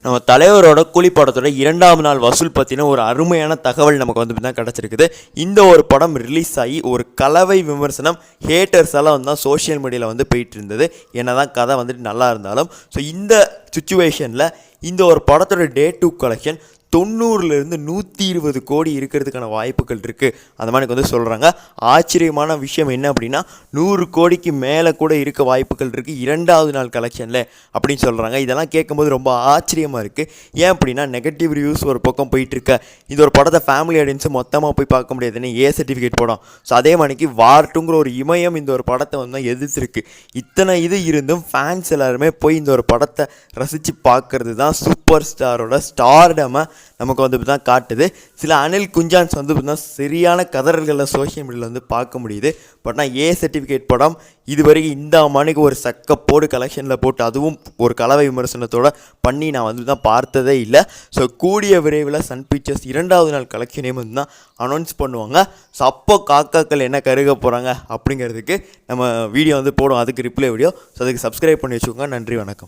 நம்ம தலைவரோட கூலி படத்தோட 2ஆம் நாள் வசூல் பற்றின ஒரு அருமையான தகவல் நமக்கு தான் கிடச்சிருக்குது. இந்த ஒரு படம் ரிலீஸ் ஆகி ஒரு கலவை விமர்சனம் ஹேட்டர்ஸ் எல்லாம் தான் சோஷியல் மீடியாவில் போயிட்டு இருந்தது. என்னதான் கதை நல்லா இருந்தாலும் இந்த சுச்சுவேஷனில் இந்த ஒரு படத்தோட டே 2 கலெக்ஷன் 90லேருந்து 120 கோடி இருக்கிறதுக்கான வாய்ப்புகள் இருக்குது. அந்த மாதிரி சொல்கிறாங்க. ஆச்சரியமான விஷயம் என்ன அப்படின்னா 100 கோடிக்கு மேலே கூட இருக்க வாய்ப்புகள் இருக்குது 2ஆவது நாள் கலெக்ஷனில் அப்படின்னு சொல்கிறாங்க. இதெல்லாம் கேட்கும்போது ரொம்ப ஆச்சரியமாக இருக்குது. ஏன் அப்படின்னா நெகட்டிவ் ரிவ்யூஸ் ஒரு பக்கம் போயிட்டுருக்க இந்த ஒரு படத்தை ஃபேமிலி ஆடியன்ஸு மொத்தமாக போய் பார்க்க முடியாதுன்னு ஏ சர்டிஃபிகேட் படம். அதே மாதிரிக்கு வார்ட்டுங்கிற ஒரு இமயம் இந்த ஒரு படத்தை தான் எதிர்த்துருக்கு. இத்தனை இது இருந்தும் ஃபேன்ஸ் எல்லாருமே போய் இந்த ஒரு படத்தை ரசித்து பார்க்குறது தான் சூப்பர் ஸ்டாரோட ஸ்டார்டமை நமக்கு தான் காட்டுது. சில அனில் குஞ்சான்ஸ் தான் சரியான கதறல்களில் சோஷியல் மீடியாவில் பார்க்க முடியுது. பட் நான் ஏ சர்டிஃபிகேட் படம் இதுவரைக்கும் இந்த மணிக்கு ஒரு சக்கப்போடு கலெக்ஷனில் போட்டு அதுவும் ஒரு கலவை விமர்சனத்தோடு பண்ணி நான் தான் பார்த்ததே இல்லை. கூடிய விரைவில் சன் பிக்சர்ஸ் 2ஆவது நாள் கலெக்ஷனையும் தான் அனௌன்ஸ் பண்ணுவாங்க. அப்போ காக்காக்கள் என்ன கருக போகிறாங்க அப்படிங்கிறதுக்கு நம்ம வீடியோ போடும். அதுக்கு ரிப்ளை வீடியோ. அதுக்கு சப்ஸ்கிரைப் பண்ணி வச்சுக்கோங்க. நன்றி, வணக்கம்.